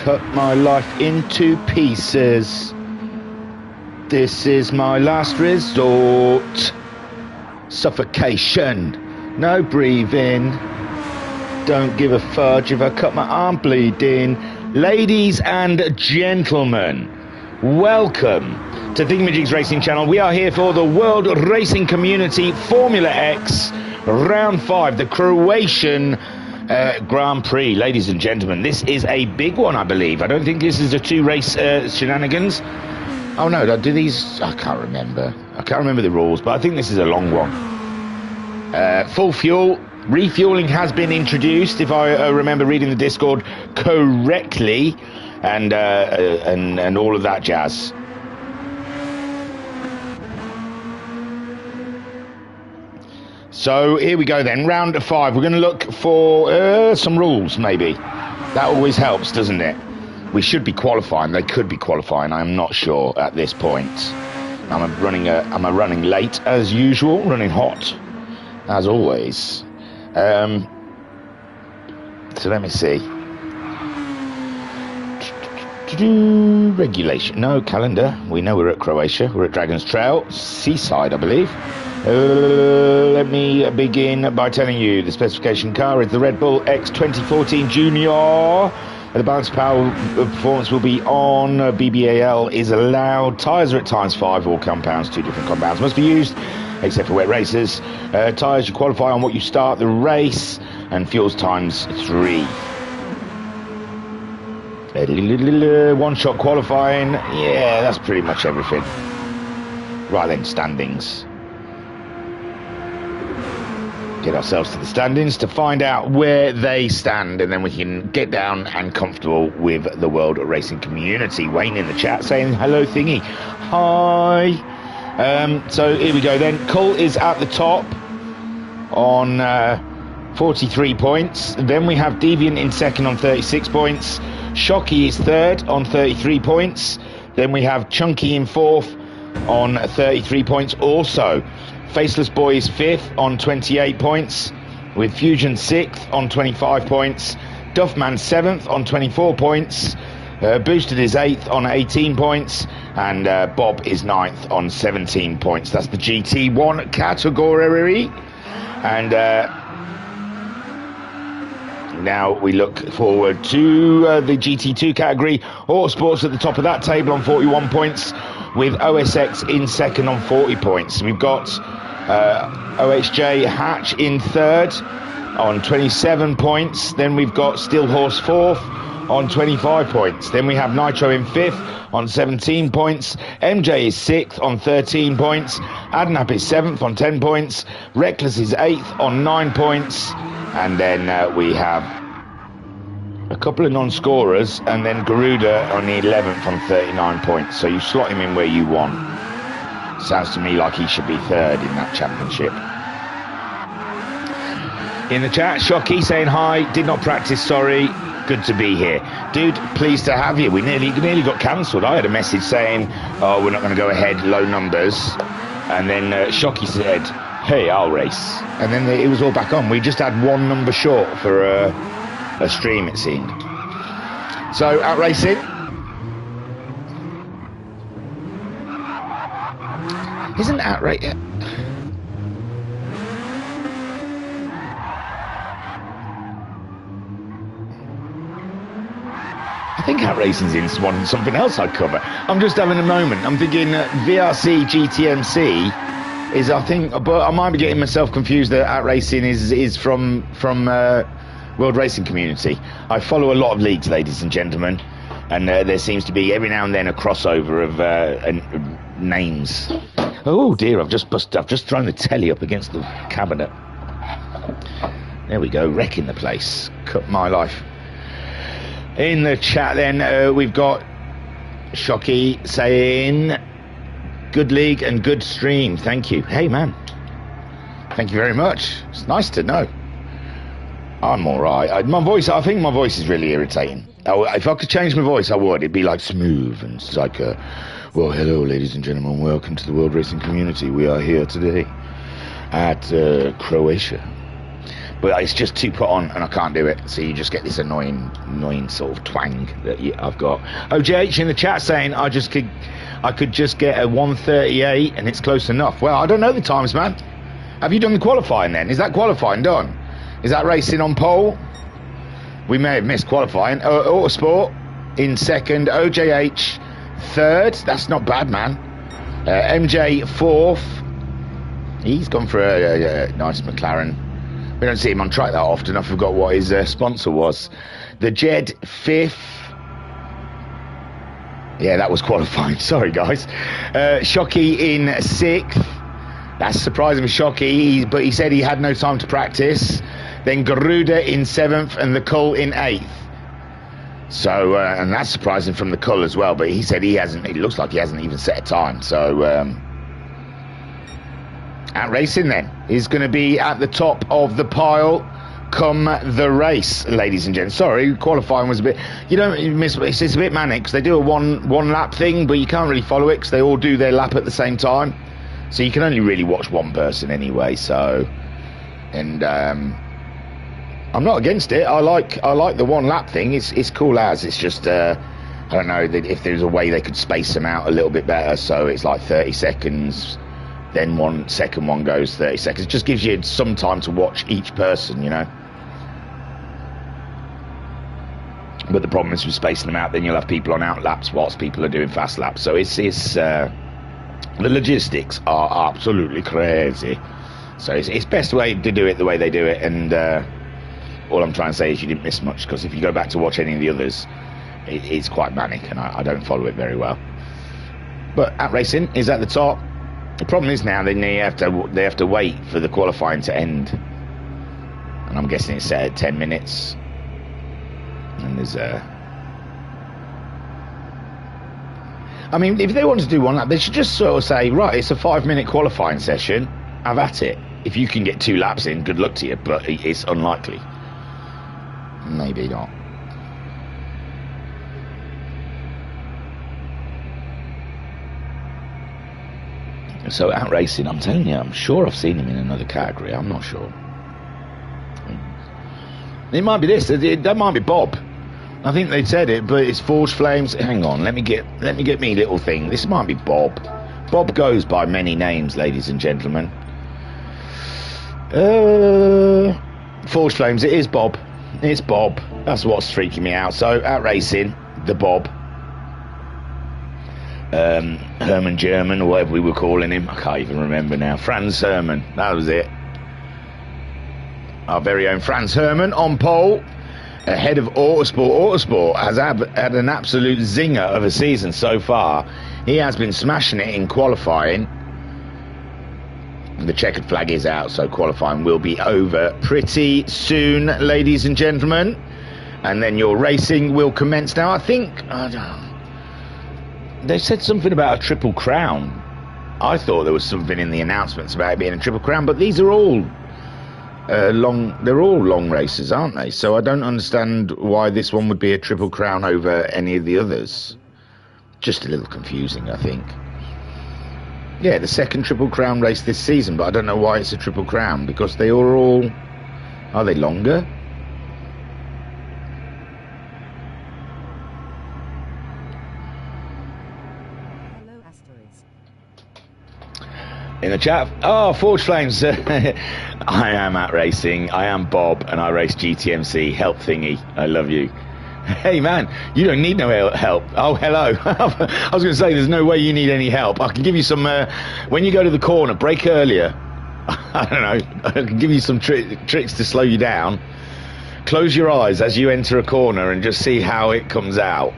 cut my life into pieces. This is my last resort. Suffocation, no breathing. Don't give a fudge if I cut my arm bleeding. Ladies and gentlemen, welcome to Thingamajig's Racing Channel. We are here for the World Racing Community Formula X Round 5, the Croatian Grand Prix. Ladies and gentlemen, this is a big one, I believe. I don't think this is a two-race shenanigans. Oh no, do these... I can't remember. I can't remember the rules, but I think this is a long one. Full fuel. Refueling has been introduced, if I remember reading the Discord correctly, and all of that jazz. So here we go then, round 5. We're going to look for some rules, maybe. That always helps, doesn't it? We should be qualifying. They could be qualifying. I'm not sure at this point. I'm running late as usual, running hot as always. So let me see. Regulation. No, calendar. We know we're at Croatia. We're at Dragon's Trail, Seaside, I believe. Let me begin by telling you the specification car is the Red Bull X 2014 Junior. The balance power performance will be on. BBAL is allowed. Tyres are at ×5. All compounds, 2 different compounds must be used, except for wet races. Tyres, you qualify on what you start the race, and fuels ×3. One-shot qualifying. Yeah, that's pretty much everything. Right then, standings. Get ourselves to the standings to find out where they stand, and then we can get down and comfortable with the World Racing Community. Wayne in the chat saying hello thingy. Hi. So here we go then. Cull is at the top on 43 points. Then we have Deviant in second on 36 points. Shocky is third on 33 points. Then we have Chunky in fourth on 33 points also. Faceless Boy is 5th on 28 points, with Fusion 6th on 25 points, Duffman 7th on 24 points, Boosted is 8th on 18 points, and Bob is 9th on 17 points. That's the GT1 category. And now we look forward to the GT2 category. Autosports at the top of that table on 41 points, with OSX in second on 40 points. We've got OHJ Hatch in third on 27 points. Then we've got Stillhorse fourth on 25 points. Then we have Nitro in fifth on 17 points. MJ is sixth on 13 points. Adnap is seventh on 10 points. Reckless is eighth on 9 points. And then we have a couple of non-scorers, and then Garuda on the 11th on 39 points. So you slot him in where you want. Sounds to me like he should be third in that championship. In the chat, Shocky saying hi. Did not practice, sorry. Good to be here. Dude, pleased to have you. We nearly got cancelled. I had a message saying, oh, we're not going to go ahead, low numbers. And then Shocky said, hey, I'll race. And then it was all back on. We just had one number short for a stream, it seemed. So, out racing. Isn't out right yet? I think out racing's in something else I'd cover. I'm just having a moment. I'm thinking VRC GTMC is, I think, but I might be getting myself confused that out racing is from World Racing Community. I follow a lot of leagues, ladies and gentlemen, and there seems to be every now and then a crossover of names. Oh dear, I've just thrown the telly up against the cabinet. There we go, wrecking the place. Cut my life. In the chat then, we've got Shocky saying, good league and good stream, thank you. Hey man, thank you very much. It's nice to know. I'm alright. I think my voice is really irritating. If I could change my voice, I would. It'd be like smooth, and it's like well, hello ladies and gentlemen, welcome to the World Racing Community. We are here today at Croatia. but it's just too put on, and I can't do it. So you just get this annoying sort of twang that I've got. OJH in the chat saying I could just get a 1:38, and it's close enough. Well, I don't know the times, man. Have you done the qualifying then? Is that qualifying done? Is that racing on pole? We may have missed qualifying. Autosport in second, OJH third. That's not bad, man. MJ fourth. He's gone for a nice McLaren. We don't see him on track that often. I forgot what his sponsor was. The Jed fifth. Yeah, that was qualifying. Sorry, guys. Shockey in sixth. That's surprising for Shockey, but he said he had no time to practice. Then Garuda in seventh and the Cull in eighth. So, and that's surprising from the Cull as well, but he said it looks like he hasn't even set a time. So, at racing then is going to be at the top of the pile come the race, ladies and gents. Sorry, qualifying was a bit, it's a bit manic because they do a one lap thing, but you can't really follow it because they all do their lap at the same time. So you can only really watch one person anyway. So, and I'm not against it. I like the one lap thing. It's cool as. It's just I don't know if there's a way they could space them out a little bit better. So it's like 30 seconds, then 1 second one goes 30 seconds. It just gives you some time to watch each person, But the problem is with spacing them out, then you'll have people on out laps whilst people are doing fast laps. So it's the logistics are absolutely crazy. So it's best way to do it the way they do it. And all I'm trying to say is you didn't miss much, because if you go back to watch any of the others, it's quite manic, and I don't follow it very well. But at racing is at the top. The problem is now they have to wait for the qualifying to end, and I'm guessing it's set at 10 minutes. And there's I mean, if they want to do one lap, they should just sort of say, right, it's a 5-minute qualifying session. Have at it. If you can get 2 laps in, good luck to you, but it's unlikely. Maybe not. So at racing, I'm telling you, I'm sure I've seen him in another category. I'm not sure. It might be this. That might be Bob. I think they said it, but it's Forged Flames. Hang on, let me get me little thing. This might be Bob. Bob goes by many names, ladies and gentlemen. Forged Flames. It is Bob. It's Bob. That's what's freaking me out. So at racing, the Bob. Herman German, or whatever we were calling him. I can't even remember now. Franz Herman. That was it. Our very own Franz Herman on pole, ahead of Autosport. Autosport has had an absolute zinger of a season so far. He has been smashing it in qualifying. The checkered flag is out, so qualifying will be over pretty soon, ladies and gentlemen. And then your racing will commence now. I think they said something about a triple crown. I thought there was something in the announcements about it being a triple crown, but these are all they're all long races, aren't they? So I don't understand why this one would be a triple crown over any of the others. Just a little confusing, I think. Yeah, the second triple crown race this season, but I don't know why it's a triple crown, because they are all... Are they longer? Hello, Asterisk. In the chat, Forge Flames. I am at racing. I am Bob, and I race GTMC. Help thingy. I love you. Hey man, you don't need no help. Oh, hello. I was going to say, there's no way you need any help. I can give you some. When you go to the corner, brake earlier. I don't know. I can give you some tricks to slow you down. Close your eyes as you enter a corner and just see how it comes out.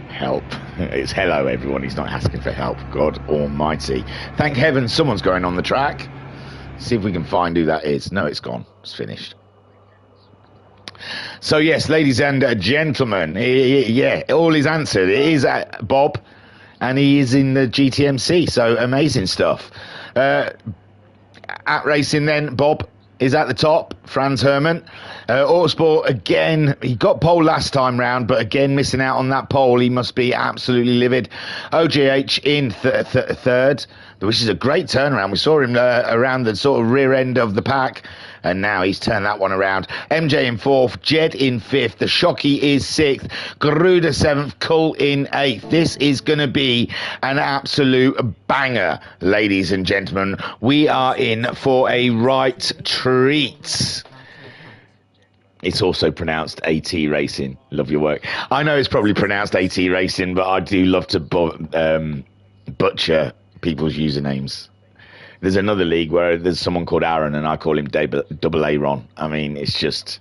Help. It's hello, everyone. He's not asking for help. God almighty. Thank heaven someone's going on the track. See if we can find who that is. No, it's gone. It's finished. So, yes, ladies and gentlemen, yeah, all is answered. It is Bob, and he is in the GTMC. So, amazing stuff. At racing then, Bob is at the top. Franz Hermann. Autosport, again, he got pole last time round, but again, missing out on that pole. He must be absolutely livid. OJH in third, which is a great turnaround. We saw him around the sort of rear end of the pack, and now he's turned that one around. MJ in fourth, Jed in fifth, the Shockey is sixth, Garuda seventh, Cull in eighth. This is going to be an absolute banger, ladies and gentlemen. We are in for a right treat. It's also pronounced AT Racing. Love your work. I know it's probably pronounced AT Racing, but I do love to butcher people's usernames. There's another league where there's someone called Aaron, and I call him Double Aaron. I mean, it's just...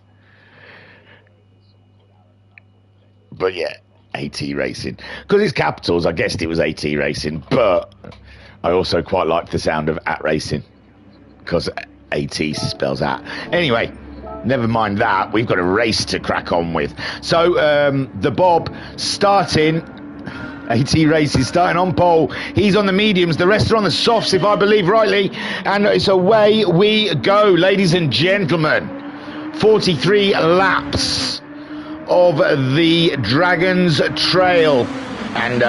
But yeah, AT Racing. Because it's capitals, I guessed it was AT Racing, but I also quite like the sound of at racing, because AT spells at. Anyway... Never mind that. We've got a race to crack on with. So, the Bob starting. AT Racing starting on pole. He's on the mediums. The rest are on the softs, if I believe rightly. And it's away we go, ladies and gentlemen. 43 laps of the Dragon's Trail. And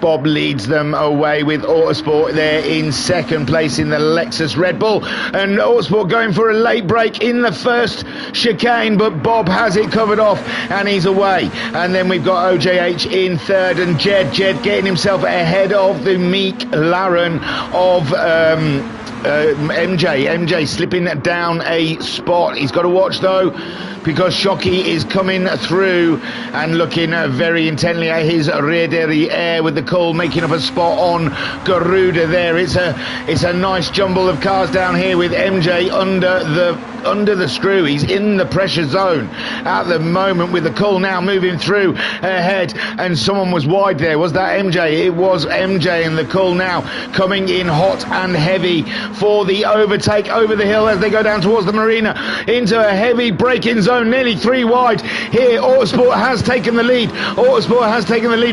Bob leads them away with Autosport there in second place in the Lexus Red Bull, and Autosport going for a late break in the first chicane, but Bob has it covered off and he's away. And then we've got OJH in third, and Jed getting himself ahead of the meek Laren of MJ slipping down a spot. He's got to watch though, because Shockey is coming through and looking very intently at his rear derriere, with the Cull making up a spot on Garuda there. It's a nice jumble of cars down here with MJ under the screw. He's in the pressure zone at the moment, with the Cull now moving through ahead, and someone was wide there. Was that MJ? It was MJ, and the Cull now coming in hot and heavy for the overtake over the hill as they go down towards the marina into a heavy braking zone, nearly 3 wide here. Autosport has taken the lead.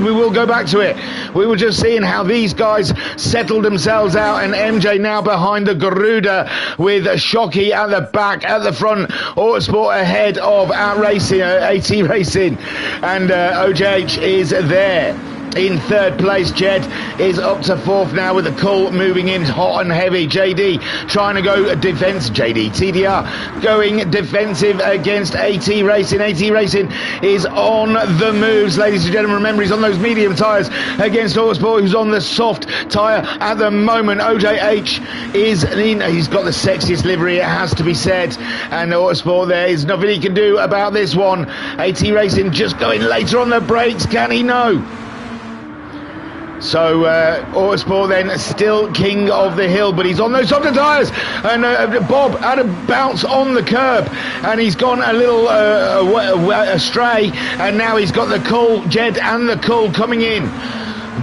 We will go back to it. We were just seeing how these guys settled themselves out, and MJ now behind the Garuda with Shockey at the back. At the front, Autosport ahead of AT Racing, and OJH is there. In third place, Jed is up to fourth now, with the Cull moving in hot and heavy. JD trying to go defense. TDR going defensive against AT Racing. AT Racing is on the moves, ladies and gentlemen. Remember, he's on those medium tyres against Autosport, who's on the soft tyre at the moment. OJH is in. He's got the sexiest livery, it has to be said. And Autosport, there is nothing he can do about this one. AT Racing just going later on the brakes. Can he? No. So Autosport then still king of the hill, but he's on those softer tyres, and Bob had a bounce on the curb, and he's gone a little astray, and now he's got the Cull, Jed and the Cull coming in.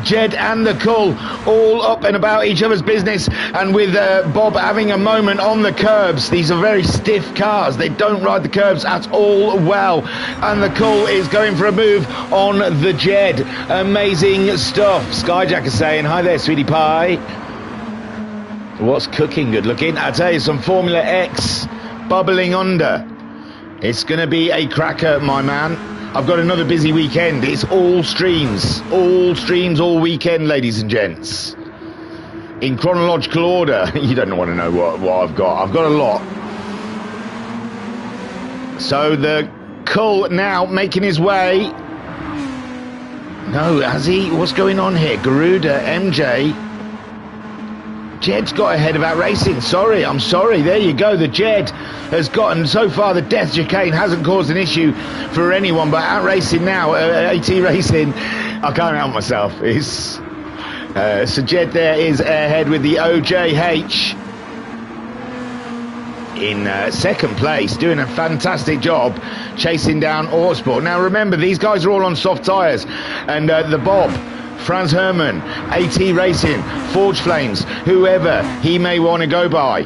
Jed and the Cull all up and about each other's business, and with Bob having a moment on the curbs. These are very stiff cars, they don't ride the curbs at all well, and the Cull is going for a move on the Jed. Amazing stuff. Skyjack is saying hi there, sweetie pie. What's cooking? Good looking. I tell you, some Formula X bubbling under. It's gonna be a cracker, my man. I've got another busy weekend. It's all streams all weekend, ladies and gents. In chronological order. You don't want to know what I've got. I've got a lot. So the Cull now making his way. No, has he? What's going on here? Garuda, MJ. Jed's got ahead of AT Racing. I'm sorry. There you go. The Jed has gotten, so far the death chicane hasn't caused an issue for anyone, but AT Racing now, AT Racing, I can't help myself. So Jed there is ahead with the OJH in second place, doing a fantastic job chasing down Autosport. Now remember, these guys are all on soft tyres, and the Bob, Franz Hermann, AT Racing, Forge Flames, whoever he may want to go by.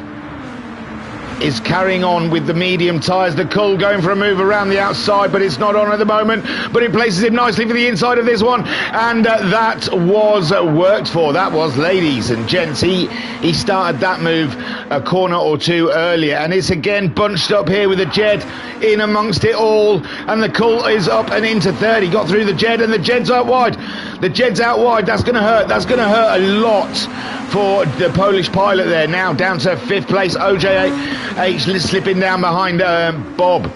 is carrying on with the medium tyres. The Cull going for a move around the outside, but it's not on at the moment. But it places him nicely for the inside of this one, and that was worked for. That was, ladies and gents. He started that move a corner or two earlier, and it's again bunched up here with the Jed in amongst it all, and the Cull is up and into third. He got through the Jed, and the Jed's out wide. The Jed's out wide. That's going to hurt. That's going to hurt a lot for the Polish pilot there. Now down to fifth place. OJH slipping down behind Bob,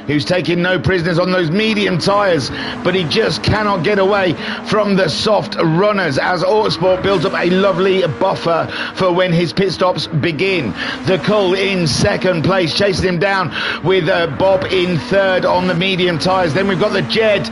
who's taking no prisoners on those medium tyres, but he just cannot get away from the soft runners as Autosport builds up a lovely buffer for when his pit stops begin. The Cull in second place, chasing him down with Bob in third on the medium tyres. Then we've got the Jed,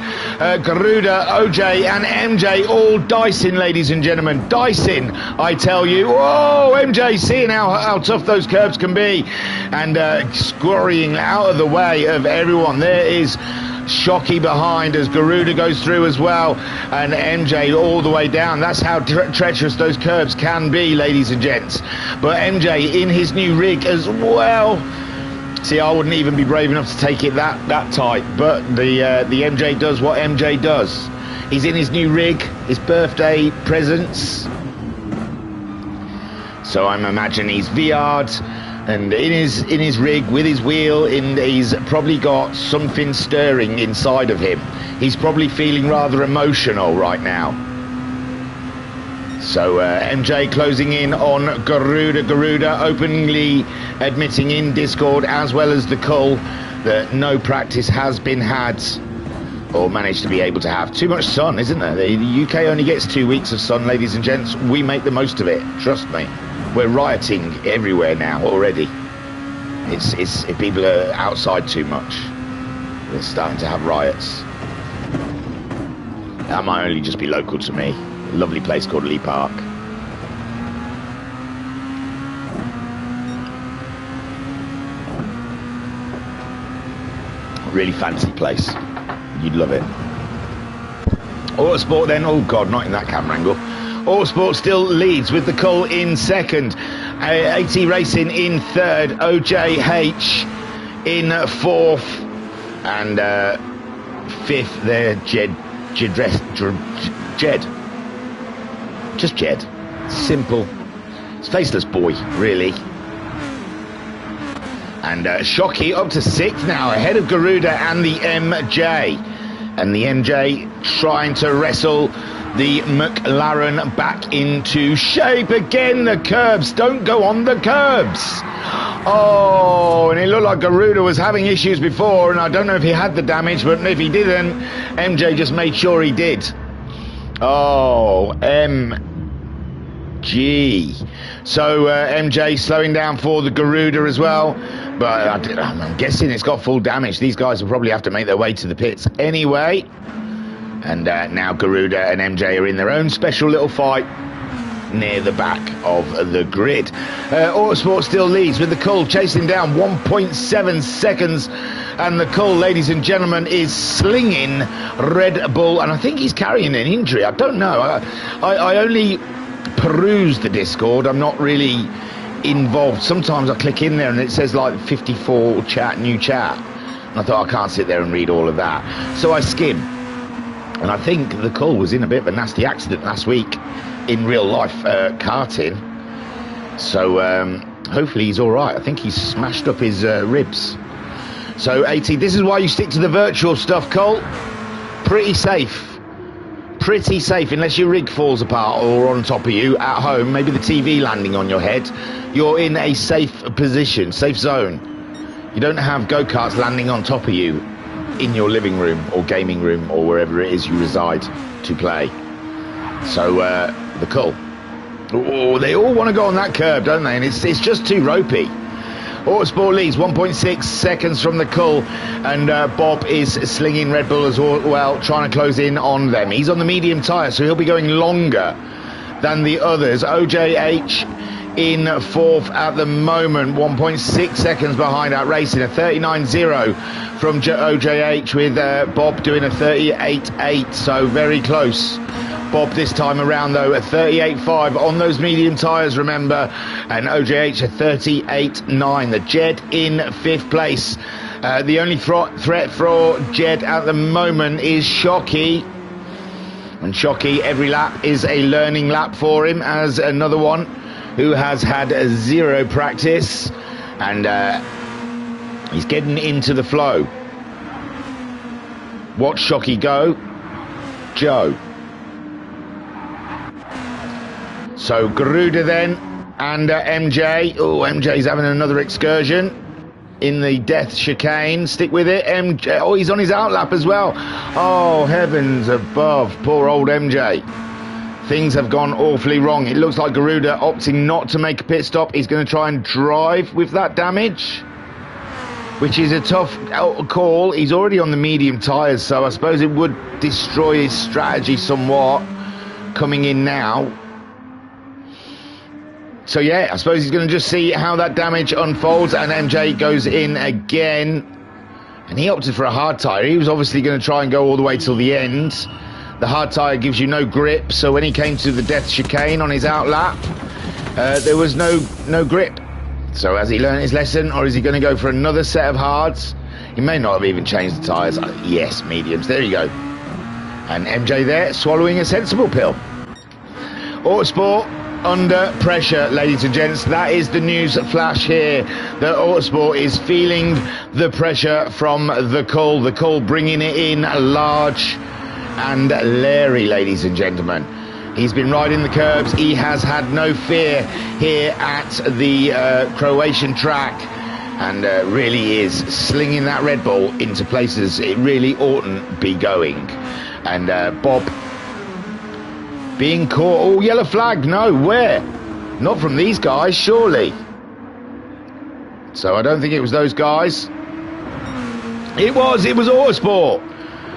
Garuda, OJ and MJ all dicing, ladies and gentlemen. Dicing, I tell you. Whoa, MJ seeing how tough those curbs can be, and scurrying out of the way of everyone. There is Shockey behind as Garuda goes through as well, and MJ all the way down. That's how treacherous those curbs can be, ladies and gents. But MJ in his new rig as well. See, I wouldn't even be brave enough to take it that tight, but the MJ does what MJ does. He's in his new rig, his birthday presents. So I'm imagining he's VR'd, and in his rig with his wheel, he's probably got something stirring inside of him. He's probably feeling rather emotional right now. So MJ closing in on Garuda openly admitting in Discord as well as the Cull that no practice has been had or managed to be able to have. Too much sun, isn't there? The UK only gets 2 weeks of sun, ladies and gents. We make the most of it, trust me. We're rioting everywhere now already. It's people are outside too much. We're starting to have riots. That might only just be local to me. A lovely place called Lee Park. Really fancy place. You'd love it. Autosport then. Oh God, not in that camera angle. Autosport still leads with the Cull in second, AT Racing in third, OJH in fourth, and fifth there, Jed. Just Jed. Simple. It's faceless boy, really. And Shockey up to sixth now, ahead of Garuda and the MJ. And the MJ trying to wrestle the McLaren back into shape again. The curbs, don't go on the curbs. Oh, and it looked like Garuda was having issues before, and I don't know if he had the damage, but if he didn't, MJ just made sure he did. Oh, MG. So MJ slowing down for the Garuda as well, but I'm guessing it's got full damage. These guys will probably have to make their way to the pits anyway. And now Garuda and MJ are in their own special little fight near the back of the grid. Autosport still leads with the Cull chasing down 1.7 seconds, and the Cull, ladies and gentlemen, is slinging Red Bull, and I think he's carrying an injury. I don't know. I only peruse the Discord. I'm not really involved. Sometimes I click in there and it says like 54 chat, new chat, and I thought I can't sit there and read all of that, so I skim. And I think the Cull was in a bit of a nasty accident last week in real life karting. So hopefully he's all right. I think he's smashed up his ribs. So AT, this is why you stick to the virtual stuff, Cull. Pretty safe. Pretty safe, unless your rig falls apart or on top of you at home, maybe the TV landing on your head. You're in a safe position, safe zone. You don't have go-karts landing on top of you in your living room or gaming room or wherever it is you reside to play. So the Cull, oh, they all want to go on that curb, don't they? And it's just too ropey. Autosport leads 1.6 seconds from the Cull, and Bob is slinging Red Bull as well, trying to close in on them. He's on the medium tyre, so he'll be going longer than the others. OJH in fourth at the moment, 1.6 seconds behind Out Racing, a 39.0 from OJH, with Bob doing a 38.8, so very close. Bob this time around, though, at 38.5 on those medium tyres, remember, and OJH at 38.9. The Jed in 5th place. The only threat for Jed at the moment is Shockey. And Shockey, every lap is a learning lap for him, as another one who has had 0 practice. And he's getting into the flow. Watch Shockey go. Joe. So Garuda then, and MJ. Oh, MJ's having another excursion in the death chicane. Stick with it, MJ. Oh, he's on his outlap as well. Oh, heavens above, poor old MJ. Things have gone awfully wrong. It looks like Garuda opting not to make a pit stop. He's going to try and drive with that damage, which is a tough call. He's already on the medium tyres, so I suppose it would destroy his strategy somewhat coming in now. So yeah, I suppose he's going to just see how that damage unfolds, and MJ goes in again. And he opted for a hard tyre. He was obviously going to try and go all the way till the end. The hard tyre gives you no grip, so when he came to the death chicane on his outlap, there was no grip. So has he learned his lesson, or is he going to go for another set of hards? He may not have even changed the tyres. Yes, mediums. There you go. And MJ there, swallowing a sensible pill. Autosport under pressure, ladies and gents. That is the news flash here. The Autosport is feeling the pressure from the Cull. The Cull bringing it in large and Larry, ladies and gentlemen. He's been riding the curbs. He has had no fear here at the Croatian track, and really is slinging that Red Bull into places it really oughtn't be going. And Bob being caught. Oh, yellow flag. No, where? Not from these guys, surely. So I don't think it was those guys. It was Autosport.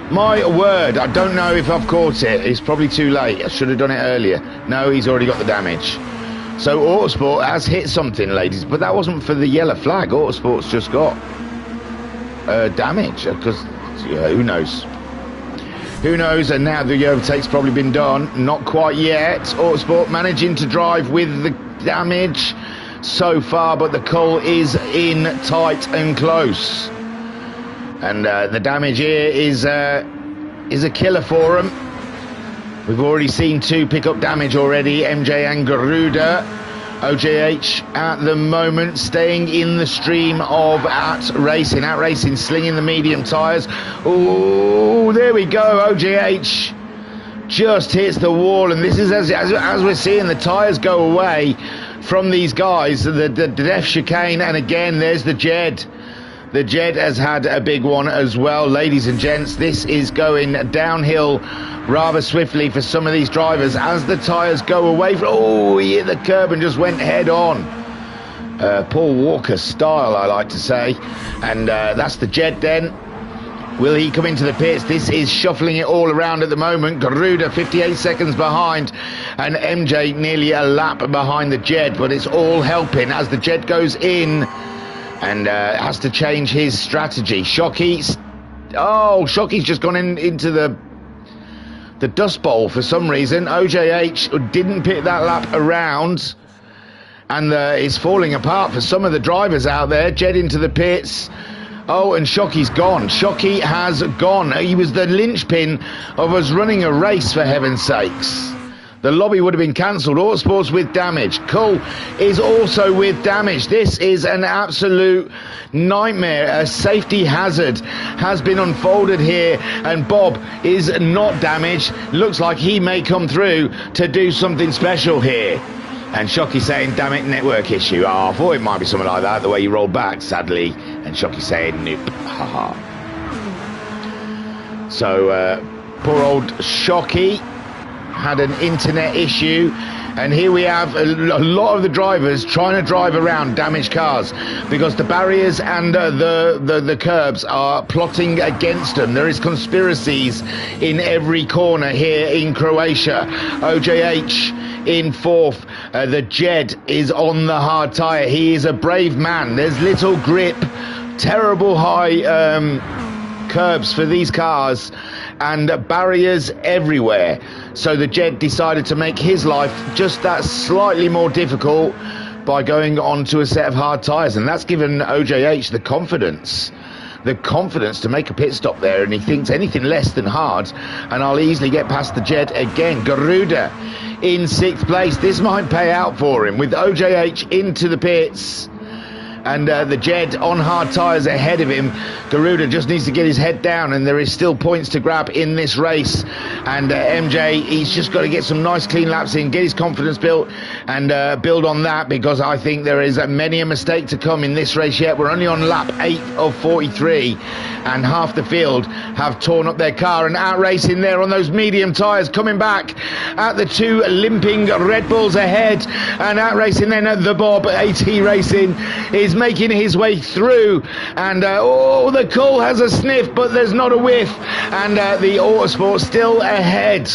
My word, I don't know if I've caught it. It's probably too late. I should have done it earlier. No, he's already got the damage. So Autosport has hit something, ladies, but that wasn't for the yellow flag. Autosport's just got damage, because who knows? Who knows? And now the overtake's probably been done. Not quite yet. Autosport managing to drive with the damage so far, but the Cull is in tight and close. And the damage here is a killer for him. We've already seen 2 pick up damage already, MJ and Garuda. OJH at the moment staying in the stream of At Racing, slinging the medium tyres. Oh, there we go. OJH just hits the wall, and this is as we're seeing the tyres go away from these guys. The death chicane, and again there's the Jed. The Jed has had a big one as well, ladies and gents. This is going downhill rather swiftly for some of these drivers as the tyres go away. Oh, he hit the curb and just went head on. Paul Walker style, I like to say. And that's the Jed then. Will he come into the pits? This is shuffling it all around at the moment. Garuda 58 seconds behind, and MJ nearly a lap behind the Jed, but it's all helping as the Jed goes in and has to change his strategy. Shockey's just gone into the dust bowl for some reason. OJH didn't pick that lap around, and it's falling apart for some of the drivers out there. Jed into the pits. Oh, and Shockey's gone. Shockey has gone. He was the linchpin of us running a race, for heaven's sakes. The lobby would have been cancelled. Autosport's with damage. Cull is also with damage. This is an absolute nightmare. A safety hazard has been unfolded here, and Bob is not damaged. Looks like he may come through to do something special here. And Shockey saying, damn it, network issue. Oh, I thought it might be something like that, the way you rolled back, sadly. And Shockey saying, nope, haha. So, poor old Shockey had an internet issue, and here we have a lot of the drivers trying to drive around damaged cars because the barriers and the curbs are plotting against them. There is conspiracies in every corner here in Croatia. OJH in 4th. The Jed is on the hard tyre. He is a brave man. There's little grip, terrible high curbs for these cars, and barriers everywhere. So the Jed decided to make his life just that slightly more difficult by going onto a set of hard tyres, and that's given OJH the confidence to make a pit stop there, and he thinks anything less than hard and I'll easily get past the Jed again. Garuda in 6th place. This might pay out for him with OJH into the pits and the Jed on hard tyres ahead of him. Garuda just needs to get his head down, and there is still points to grab in this race. And MJ, he's just got to get some nice clean laps in, get his confidence built, and build on that, because I think there is many a mistake to come in this race yet. We're only on lap 8 of 43, and half the field have torn up their car and out racing there on those medium tyres, coming back at the 2 limping Red Bulls ahead, and out racing then at the Bob. AT Racing is making his way through, and the Cull has a sniff, but there's not a whiff, and the Autosport still ahead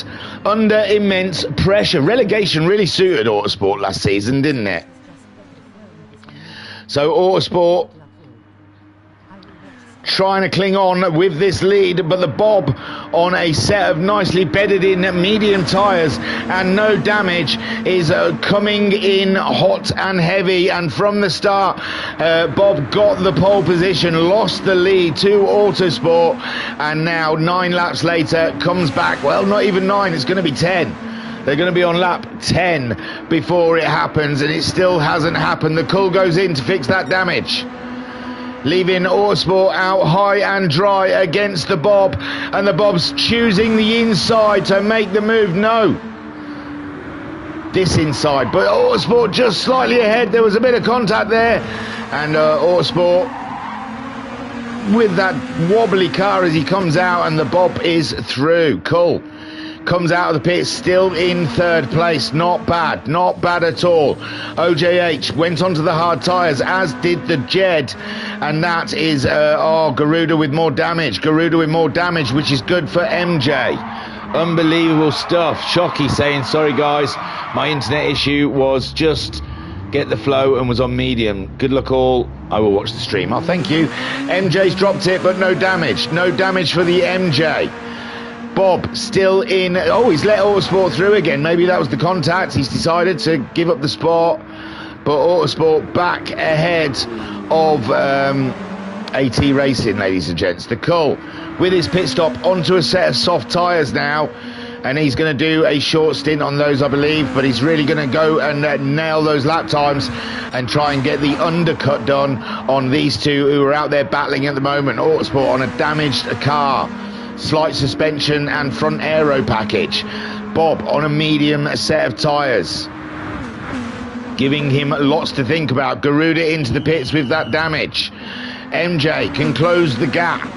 under immense pressure. Relegation really suited Autosport last season, didn't it? So Autosport trying to cling on with this lead, but the Bob on a set of nicely bedded in medium tyres and no damage is coming in hot and heavy, and from the start Bob got the pole position, lost the lead to Autosport, and now 9 laps later comes back. Well, not even 9, it's going to be 10. They're going to be on lap 10 before it happens, and it still hasn't happened. The Cull goes in to fix that damage, leaving Autosport out high and dry against the Bob, and the Bob's choosing the inside to make the move. No, this inside, but Autosport just slightly ahead. There was a bit of contact there, and Autosport with that wobbly car as he comes out, and the Bob is through. Cool. Comes out of the pit still in 3rd place. Not bad at all. OJH went onto the hard tyres, as did the Jed, and that is Garuda with more damage, which is good for MJ. Unbelievable stuff. Shocky saying, sorry guys, my internet issue was just get the flow and was on medium. Good luck all. I will watch the stream. Oh, thank you. MJ's dropped it, but no damage for the MJ. Bob still in. Oh, he's let Autosport through again. Maybe that was the contact. He's decided to give up the spot, but Autosport back ahead of AT Racing, ladies and gents. The Cull with his pit stop onto a set of soft tyres now, and he's going to do a short stint on those, I believe, but he's really going to go and nail those lap times and try and get the undercut done on these two who are out there battling at the moment. Autosport on a damaged car, slight suspension and front aero package. Bob on a medium set of tyres, giving him lots to think about. Garuda into the pits with that damage. MJ can close the gap.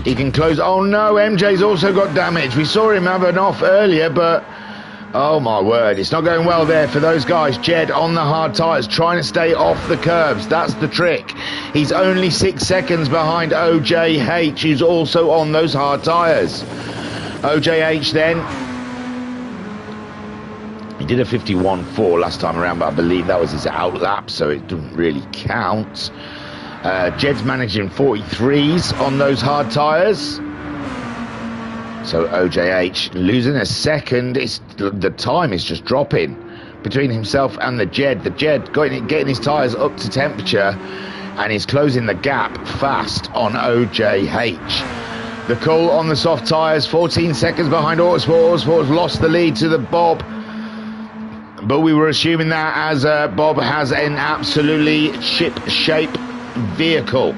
He can close. Oh no, MJ's also got damage. We saw him have an off earlier, but oh my word, it's not going well there for those guys. Jed on the hard tyres, trying to stay off the curbs. That's the trick. He's only 6 seconds behind OJH, who's also on those hard tyres. OJH then, he did a 51.4 last time around, but I believe that was his out lap, so it doesn't really count. Jed's managing 43s on those hard tyres. So OJH losing a second. The time is just dropping between himself and the Jed. The Jed getting his tyres up to temperature, and he's closing the gap fast on OJH. The Cull on the soft tyres, 14 seconds behind Autosport. Autosport's lost the lead to the Bob, but we were assuming that as Bob has an absolutely ship-shape vehicle,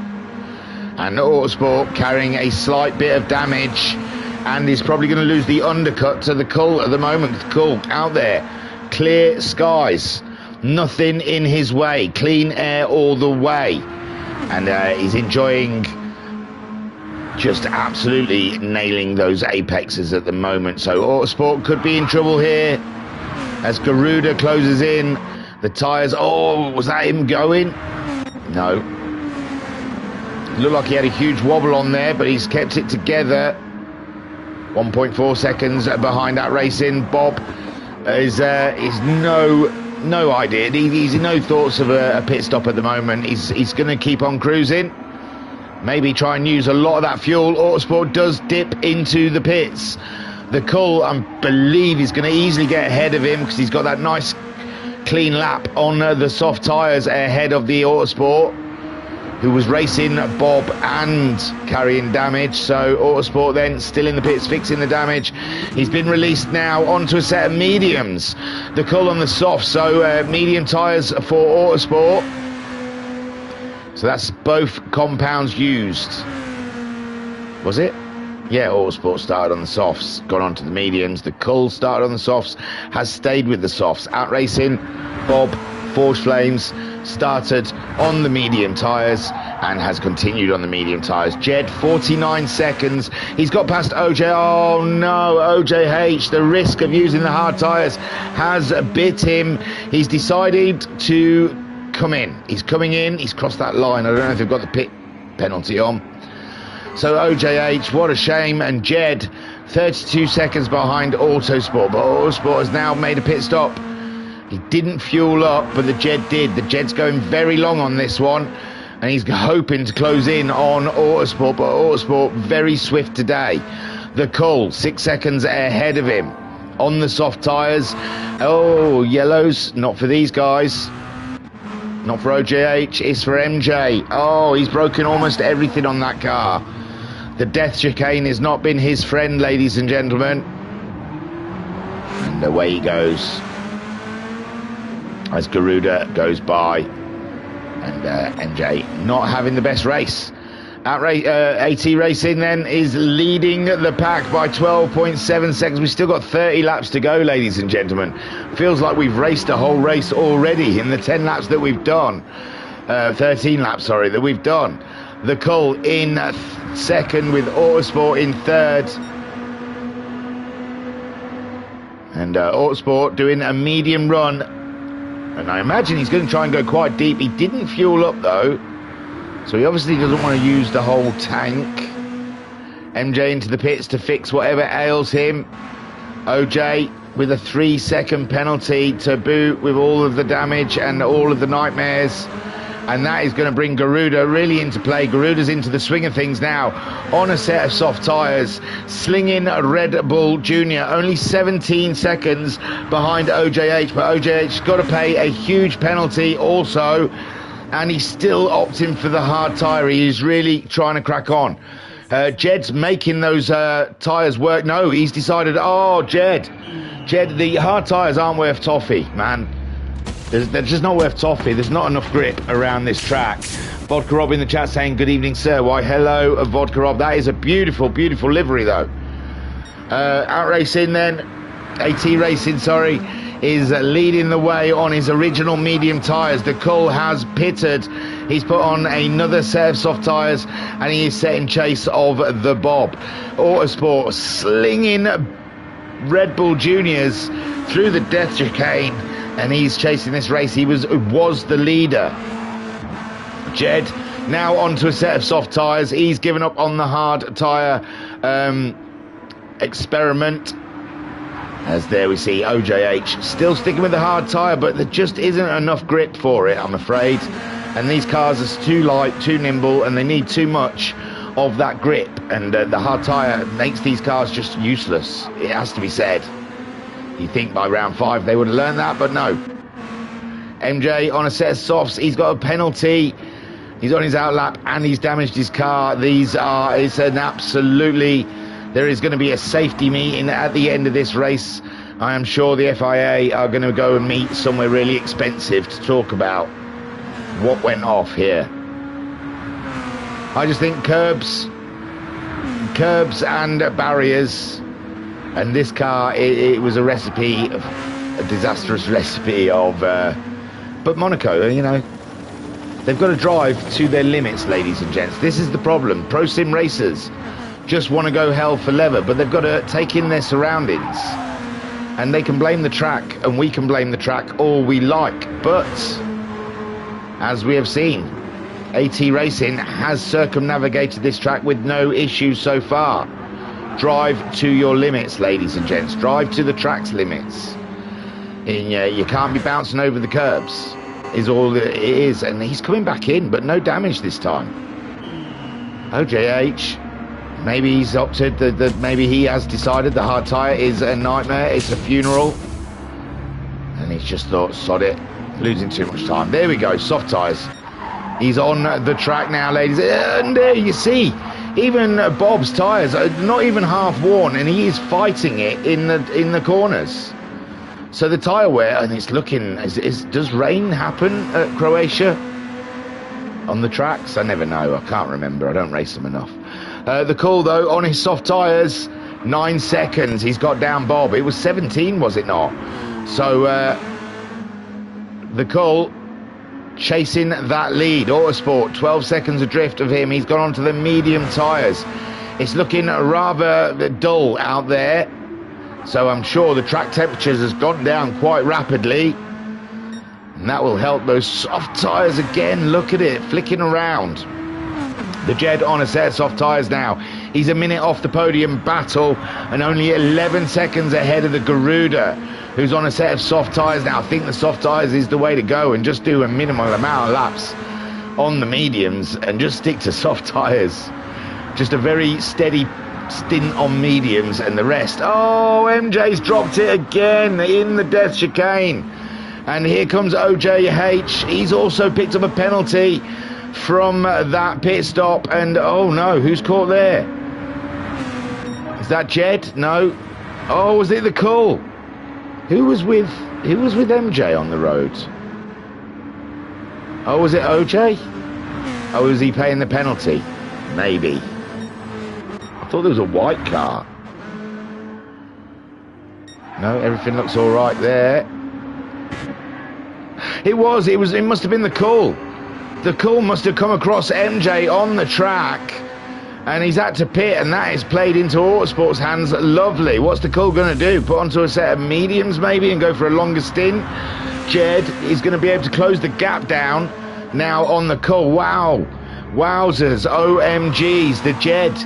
and Autosport carrying a slight bit of damage, and is probably going to lose the undercut to the Cull at the moment. The Cull out there, clear skies, nothing in his way, clean air all the way, and he's enjoying just absolutely nailing those apexes at the moment. So Autosport could be in trouble here as Garuda closes in. The tyres, oh, was that him going? No. Looked like he had a huge wobble on there, but he's kept it together. 1.4 seconds behind that racing. Bob is no idea. He's no thoughts of a pit stop at the moment. He's going to keep on cruising. maybe try and use a lot of that fuel. Autosport does dip into the pits. The Cull, I believe, is going to easily get ahead of him because he's got that nice clean lap on the soft tyres ahead of the Autosport, who was racing Bob and carrying damage. So Autosport then still in the pits fixing the damage. He's been released now onto a set of mediums. The Cull on the soft, so medium tyres for Autosport. So that's both compounds used. Was it? Yeah, Autosport started on the softs, gone on to the mediums. The Cull started on the softs, has stayed with the softs. Out racing, Bob, Forge Flames, started on the medium tyres and has continued on the medium tyres. Jed, 49 seconds. He's got past OJ. Oh no, OJH, the risk of using the hard tyres has bit him. He's decided to come in. He's coming in. He's crossed that line. I don't know if they've got the pit penalty on. So OJH, what a shame. And Jed, 32 seconds behind Autosport. But Autosport has now made a pit stop. He didn't fuel up, but the Jed did. The Jed's going very long on this one, and he's hoping to close in on Autosport, but Autosport very swift today. The Cull, 6 seconds ahead of him on the soft tyres. Oh, yellows, not for these guys. Not for OJH, it's for MJ. Oh, he's broken almost everything on that car. The death chicane has not been his friend, ladies and gentlemen. And away he goes, as Garuda goes by, and MJ not having the best race. AT Racing then is leading the pack by 12.7 seconds. We've still got 30 laps to go, ladies and gentlemen. Feels like we've raced a whole race already in the 10 laps that we've done. 13 laps, sorry, that we've done. The Cull in second with Autosport in third. And Autosport doing a medium run. And I imagine he's going to try and go quite deep. He didn't fuel up though, so he obviously doesn't want to use the whole tank. MJ into the pits to fix whatever ails him. OJ with a 3-second penalty to boot with all of the damage and all of the nightmares. And that is going to bring Garuda really into play. Garuda's into the swing of things now on a set of soft tyres. Slinging Red Bull Jr. only 17 seconds behind OJH, but OJH's got to pay a huge penalty also. And he's still opting for the hard tyre. He is really trying to crack on. Jed's making those tyres work. No, he's decided, oh, Jed, the hard tyres aren't worth toffee, man. They're just not worth toffee. There's not enough grip around this track. Vodka Rob in the chat saying, good evening, sir. Why, hello, Vodka Rob. That is a beautiful, beautiful livery, though. Out Racing then, AT Racing, sorry, is leading the way on his original medium tyres. The Cull has pitted. He's put on another set of soft tyres, and he is setting chase of the Bob. Autosport slinging Red Bull Juniors through the death chicane, and he's chasing this race. He was the leader. Jed now onto a set of soft tyres. He's given up on the hard tyre experiment. As there we see OJH still sticking with the hard tyre, but there just isn't enough grip for it, I'm afraid. And these cars are too light, too nimble, and they need too much of that grip. And the hard tyre makes these cars just useless. It has to be said. You think by round 5 they would have learned that, but no. MJ on a set of softs. He's got a penalty. He's on his outlap and he's damaged his car. It's an absolutely... There is going to be a safety meeting at the end of this race. I am sure the FIA are going to go and meet somewhere really expensive to talk about what went off here. I just think curbs and barriers. And this car, it was a recipe, a disastrous recipe of... but Monaco, you know, they've got to drive to their limits, ladies and gents. This is the problem. Pro Sim racers just want to go hell for leather, but they've got to take in their surroundings. And they can blame the track, and we can blame the track all we like. But, as we have seen, AT Racing has circumnavigated this track with no issues so far. Drive to your limits, ladies and gents. Drive to the track's limits. And you can't be bouncing over the curbs, is all it is. And he's coming back in, but no damage this time. OJH, maybe he's opted that maybe he has decided the hard tyre is a nightmare, it's a funeral, and he's just thought, sod it, losing too much time. There we go, soft tyres. He's on the track now, ladies, and there you see, even Bob's tyres are not even half worn, and he is fighting it in the corners. So the tyre wear, and it's looking, does rain happen at Croatia on the tracks? I never know, I can't remember, I don't race them enough. The call though, on his soft tyres, 9 seconds, he's got down Bob. It was 17, was it not? So the call, chasing that lead. Autosport, 12 seconds adrift of him. He's gone on to the medium tyres. It's looking rather dull out there, so I'm sure the track temperatures has gone down quite rapidly, and that will help those soft tyres again. Look at it, flicking around. The Jed on a set of soft tyres now. He's a minute off the podium battle and only 11 seconds ahead of the Garuda, who's on a set of soft tyres now. I think the soft tyres is the way to go, and just do a minimal amount of laps on the mediums and just stick to soft tyres. Just a very steady stint on mediums, and the rest. Oh, MJ's dropped it again in the death chicane. And here comes OJH. He's also picked up a penalty from that pit stop, and oh no, who's caught there? Is that Jed? No. Oh, was it the call? Who was with MJ on the road? Oh, was it OJ? Oh, was he paying the penalty? Maybe. I thought there was a white car. No, everything looks all right there. It must have been the call. The call must have come across MJ on the track, and he's had to pit, and that is played into Autosport's hands. Lovely. What's the call going to do? Put onto a set of mediums maybe and go for a longer stint? Jed is going to be able to close the gap down now on the call. Wow. Wowzers. OMGs. The Jed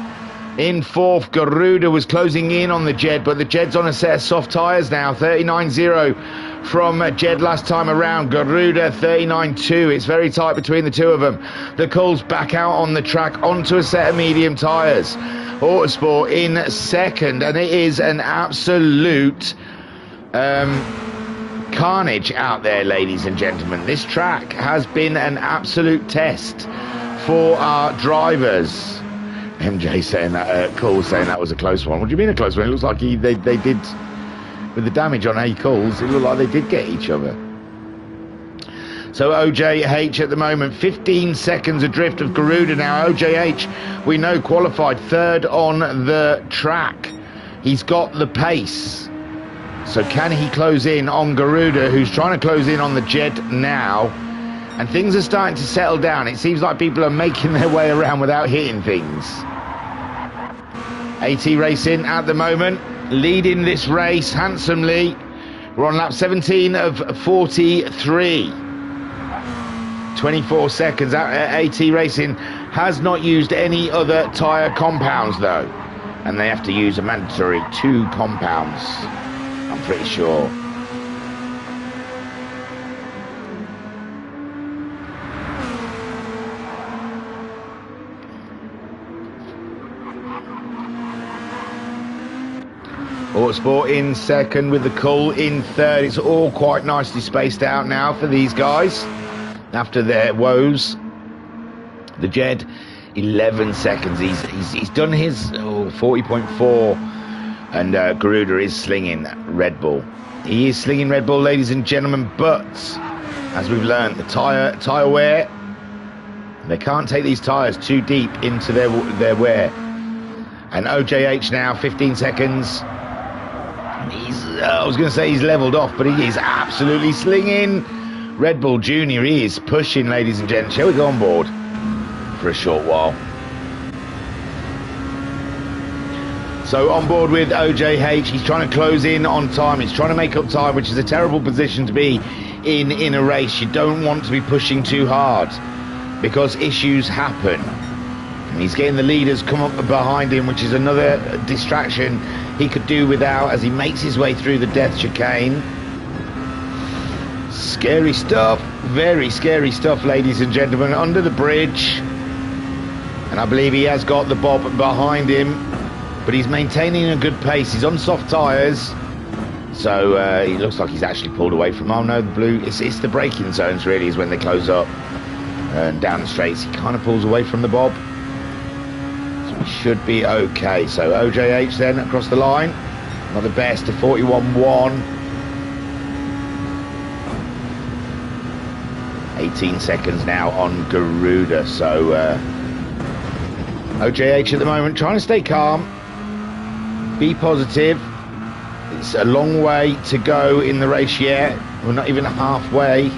in fourth. Garuda was closing in on the Jed, but the Jed's on a set of soft tyres now. 39.0 from Jed last time around. Garuda 39.2. It's very tight between the two of them. The call's back out on the track onto a set of medium tyres. Autosport in second, and it is an absolute carnage out there, ladies and gentlemen. This track has been an absolute test for our drivers. MJ saying that, Cole saying that was a close one. What do you mean a close one? It looks like they did, with the damage on A calls, it looked like they did get each other. So OJH at the moment, 15 seconds adrift of Garuda now. OJH, we know, qualified third on the track. He's got the pace. So can he close in on Garuda, who's trying to close in on the Jed now? And things are starting to settle down. It seems like people are making their way around without hitting things. AT Racing at the moment, leading this race handsomely. We're on lap 17 of 43. 24 seconds. AT Racing has not used any other tyre compounds though. And they have to use a mandatory 2 compounds, I'm pretty sure. Autosport in second with the Cull in third. It's all quite nicely spaced out now for these guys after their woes. The Jed, 11 seconds. He's done his 40.4, and Garuda is slinging Red Bull. He is slinging Red Bull, ladies and gentlemen, but as we've learned, the tyre wear, they can't take these tyres too deep into their wear. And OJH now, 15 seconds. I was going to say he's levelled off, but he is absolutely slinging. Red Bull Junior, he is pushing, ladies and gents. Shall we go on board for a short while? So on board with OJH, he's trying to close in on time. He's trying to make up time, which is a terrible position to be in a race. You don't want to be pushing too hard because issues happen. And he's getting the leaders come up behind him, which is another distraction he could do without as he makes his way through the death chicane. Scary stuff, very scary stuff, ladies and gentlemen. Under the bridge, And I believe he has got the Bob behind him, but he's maintaining a good pace. He's on soft tyres, so he looks like he's actually pulled away from, oh no, the blue, it's the braking zones really is when they close up. And down the straights, he kind of pulls away from the Bob. So he should be okay. So OJH then across the line. Not the best, a 41.1. 18 seconds now on Garuda. So OJH at the moment trying to stay calm, be positive. It's a long way to go in the race yet. We're not even halfway,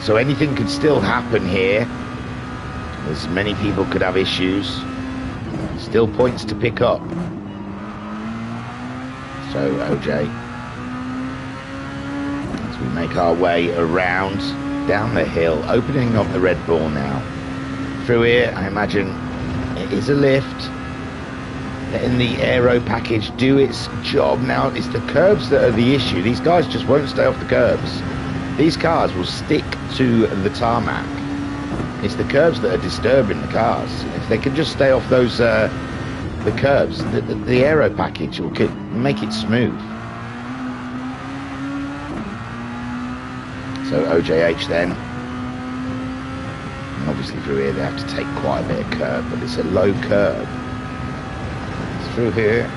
so anything could still happen here, as many people could have issues. Still points to pick up. So OJ, as we make our way around down the hill, opening up the Red Bull now. Through here, I imagine it is a lift, letting the aero package do its job. Now it's the curbs that are the issue. These guys just won't stay off the curbs. These cars will stick to the tarmac. It's the curbs that are disturbing the cars. If they can just stay off those the curbs, the aero package will make it smooth. So OJH then, and obviously through here they have to take quite a bit of curb, but it's a low curb. It's through here,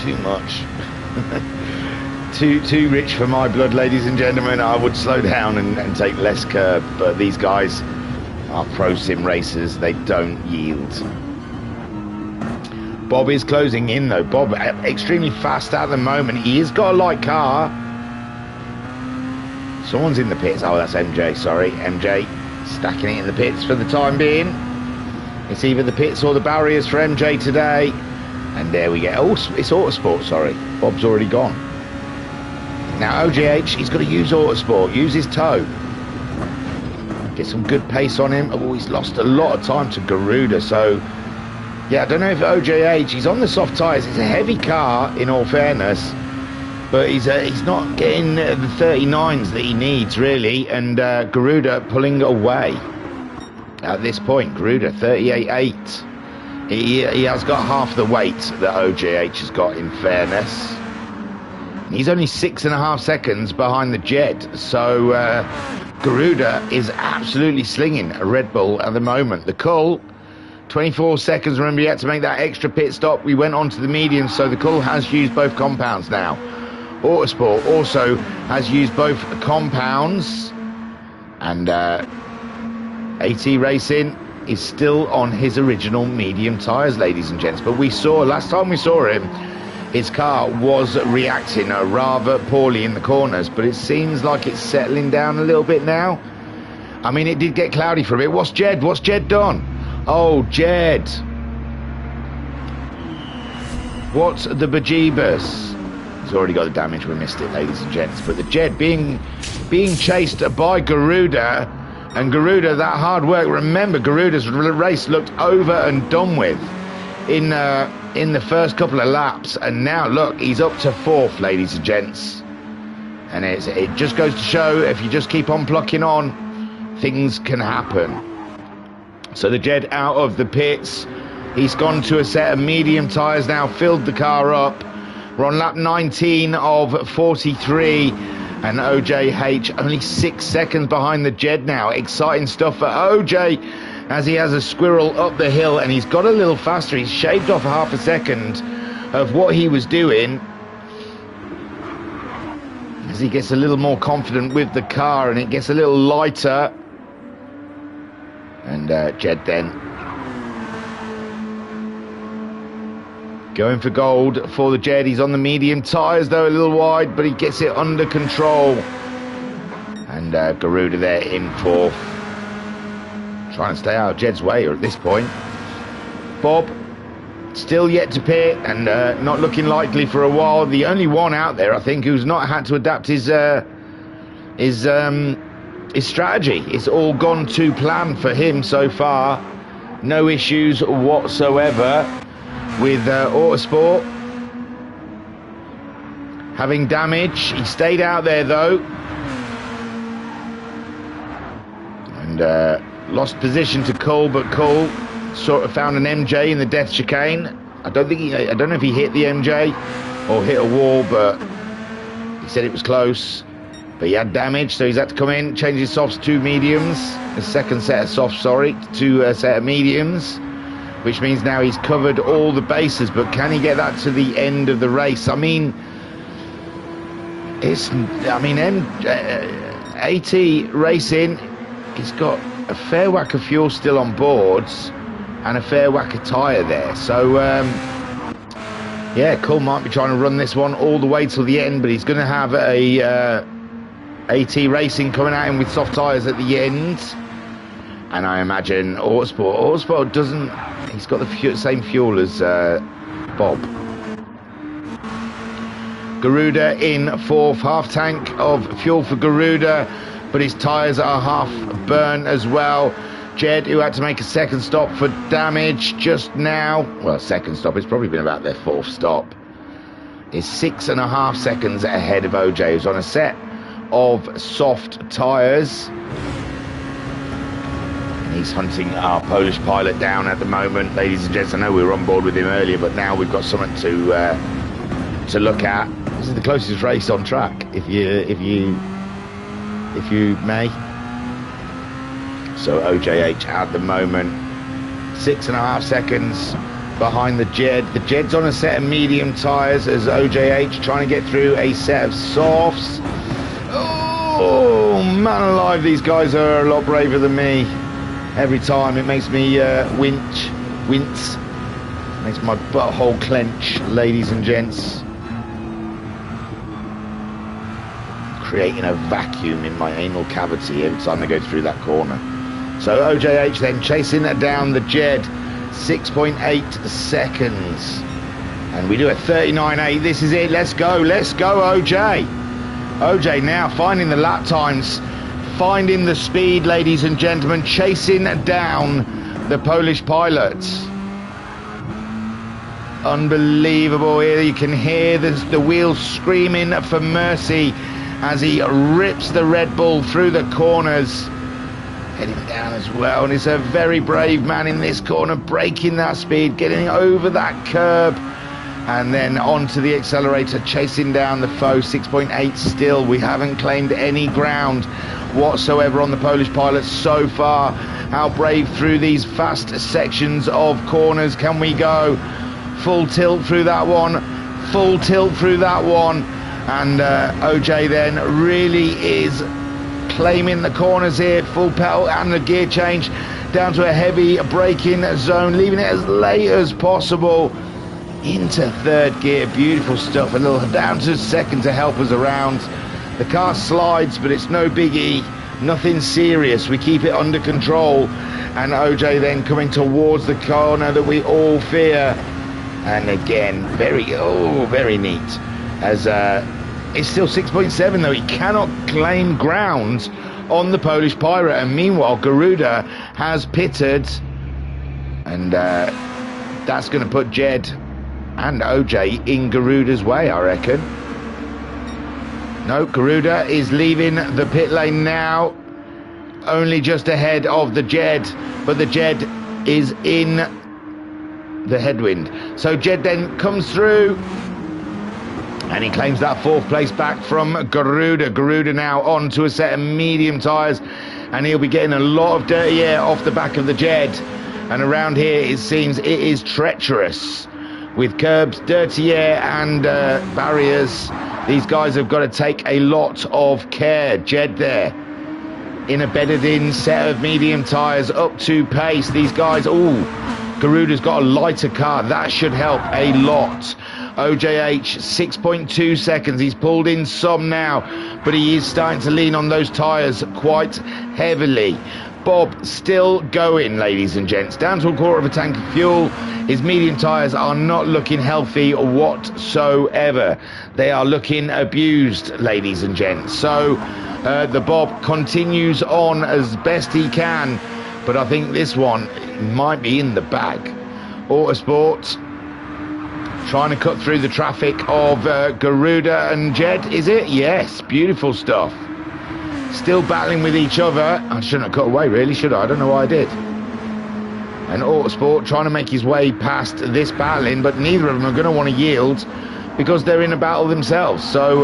too much. too rich for my blood, ladies and gentlemen. I would slow down and take less curb, but these guys are pro sim racers, they don't yield. Bob is closing in though. Bob extremely fast at the moment. He has got a light car. Someone's in the pits. Oh, that's MJ, sorry. MJ stacking it in the pits for the time being. It's either the pits or the barriers for MJ today. And there we go. Oh, it's Autosport, sorry. Bob's already gone. Now OGH, he's got to use Autosport. Use his toe. Get some good pace on him. Oh, he's lost a lot of time to Garuda. So, yeah, I don't know if OJH, he's on the soft tyres. It's a heavy car, in all fairness. But he's not getting the 39s that he needs, really. And Garuda pulling away at this point. Garuda, 38.8. He has got half the weight that OJH has got, in fairness. He's only 6.5 seconds behind the Jed. So Garuda is absolutely slinging a Red Bull at the moment. The Cull, 24 seconds. Remember, you had to make that extra pit stop. We went on to the medium, so the Cull has used both compounds now. Autosport also has used both compounds, and AT Racing is still on his original medium tyres, ladies and gents. But we saw, last time we saw him, his car was reacting rather poorly in the corners, but it seems like it's settling down a little bit now. I mean, it did get cloudy for a bit. What's Jed done? Oh, Jed. What's the bejeebus? He's already got the damage. We missed it, ladies and gents. But the Jed being chased by Garuda, and Garuda, that hard work. Remember, Garuda's race looked over and done with in the first couple of laps, and now look, he's up to 4th, ladies and gents. And it just goes to show, if you just keep on plucking on, things can happen. So the Jed out of the pits. He's gone to a set of medium tyres now, filled the car up. We're on lap 19 of 43, and OJH only 6 seconds behind the Jed now. Exciting stuff for OJ, as he has a squirrel up the hill, and he's got a little faster. He's shaved off half a second of what he was doing, as he gets a little more confident with the car, and it gets a little lighter. And Jed then going for gold for the Jed. He's on the medium tyres, though a little wide, but he gets it under control. And Garuda there in 4th. Trying to stay out of Jed's way at this point. Bob still yet to pit, and not looking likely for a while. The only one out there, I think, who's not had to adapt his strategy. It's all gone to plan for him so far. No issues whatsoever with Autosport having damage. He stayed out there though, and Lost position to Cole, but Cole sort of found an MJ in the death chicane. I don't know if he hit the MJ or hit a wall, but he said it was close. But he had damage, so he's had to come in, change his softs to mediums. A second set of softs, sorry, to a set of mediums, which means now he's covered all the bases. But can he get that to the end of the race? I mean, AT Racing, he's got a fair whack of fuel still on boards and a fair whack of tyre there. So, yeah, Cole might be trying to run this one all the way till the end, but he's going to have a AT Racing coming at him with soft tyres at the end. And I imagine Autosport doesn't... He's got the same fuel as Bob. Garuda in fourth, half tank of fuel for Garuda, but his tyres are half burnt as well. Jed, who had to make a second stop for damage just now, well, second stop, it's probably been about their fourth stop, is 6.5 seconds ahead of OJ, who's on a set of soft tyres. And he's hunting our Polish pilot down at the moment, ladies and gents. I know we were on board with him earlier, but now we've got something to look at. This is the closest race on track, if you may. So OJH at the moment 6.5 seconds behind the Jed. The Jed's on a set of medium tyres as OJH trying to get through a set of softs. Oh man alive, these guys are a lot braver than me. Every time it makes me wince. Makes my butthole clench, ladies and gents. Creating a vacuum in my anal cavity every time I go through that corner. So OJH then chasing that down the Jed, 6.8 seconds. And we do a 39.8. This is it. Let's go, OJ. OJ now finding the lap times, finding the speed, ladies and gentlemen, chasing down the Polish pilots. Unbelievable. Here you can hear the wheels screaming for mercy as he rips the Red Bull through the corners. Heading down as well, and it's a very brave man in this corner, breaking that speed, getting over that curb, and then onto the accelerator, chasing down the foe. 6.8 still. We haven't claimed any ground whatsoever on the Polish pilots so far. How brave through these fast sections of corners can we go? Full tilt through that one, full tilt through that one. And OJ then really is claiming the corners here, full pedal and the gear change down to a heavy braking zone, leaving it as late as possible into third gear. Beautiful stuff. A little down to second to help us around. The car slides, but it's no biggie, nothing serious. We keep it under control, and OJ then coming towards the corner that we all fear. And again, very neat, as it's still 6.7 though. He cannot claim ground on the Polish pirate, and meanwhile Garuda has pitted, and that's going to put Jed and OJ in Garuda's way, I reckon. No, Garuda is leaving the pit lane now, only just ahead of the Jed, but the Jed is in the headwind. So Jed then comes through, and he claims that fourth place back from Garuda. Garuda now on to a set of medium tyres, and he'll be getting a lot of dirty air off the back of the Jed. And around here it seems it is treacherous with curbs, dirty air and barriers. These guys have got to take a lot of care. Jed there in a bedded in set of medium tyres up to pace. These guys, Garuda's got a lighter car. That should help a lot. OJH 6.2 seconds. He's pulled in some now, but he is starting to lean on those tyres quite heavily. Bob still going, ladies and gents, down to a quarter of a tank of fuel. His medium tyres are not looking healthy whatsoever. They are looking abused, ladies and gents. So the Bob continues on as best he can, but I think this one might be in the bag. Autosport trying to cut through the traffic of Garuda and Jed, is it? Yes, beautiful stuff. still battling with each other. I shouldn't have cut away, really, should I? I don't know why I did. And Autosport trying to make his way past this battling, but neither of them are going to want to yield because they're in a battle themselves. So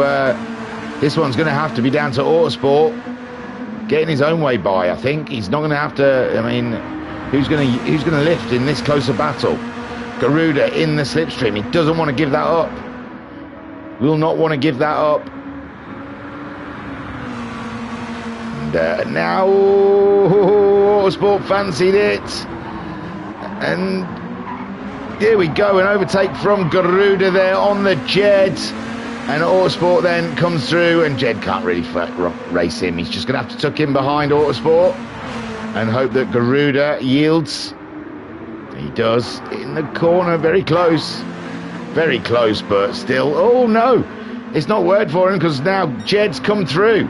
this one's going to have to be down to Autosport getting his own way by. I think he's not going to have to. I mean, who's going to lift in this closer battle? Garuda in the slipstream. He doesn't want to give that up. Will not want to give that up. And now Autosport fancied it. And here we go, an overtake from Garuda there on the Jed. And Autosport then comes through, and Jed can't really race him. He's just going to have to tuck in behind Autosport and hope that Garuda yields. He does in the corner, very close, but still. Oh no, it's not worked for him because now Jed's come through.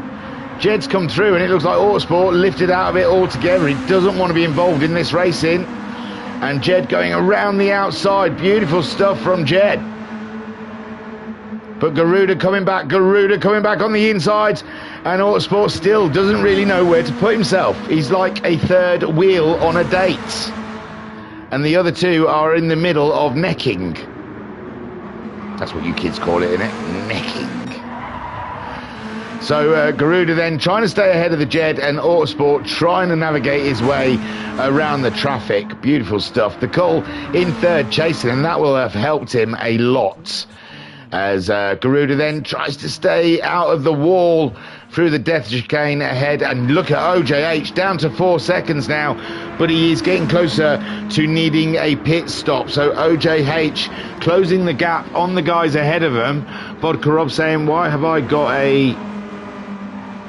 Jed's come through, and it looks like Autosport lifted out of it altogether. He doesn't want to be involved in this racing. And Jed going around the outside. Beautiful stuff from Jed. But Garuda coming back on the inside. And Autosport still doesn't really know where to put himself. He's like a third wheel on a date. And the other two are in the middle of necking. That's what you kids call it, isn't it? Necking. So Garuda then trying to stay ahead of the Jed, and Autosport trying to navigate his way around the traffic. Beautiful stuff. The Cole in third chasing, and that will have helped him a lot. As Garuda then tries to stay out of the wall through the death chicane ahead. And look at OJH down to 4 seconds now, but he is getting closer to needing a pit stop. So OJH closing the gap on the guys ahead of him. Vodkarov saying, why have I got a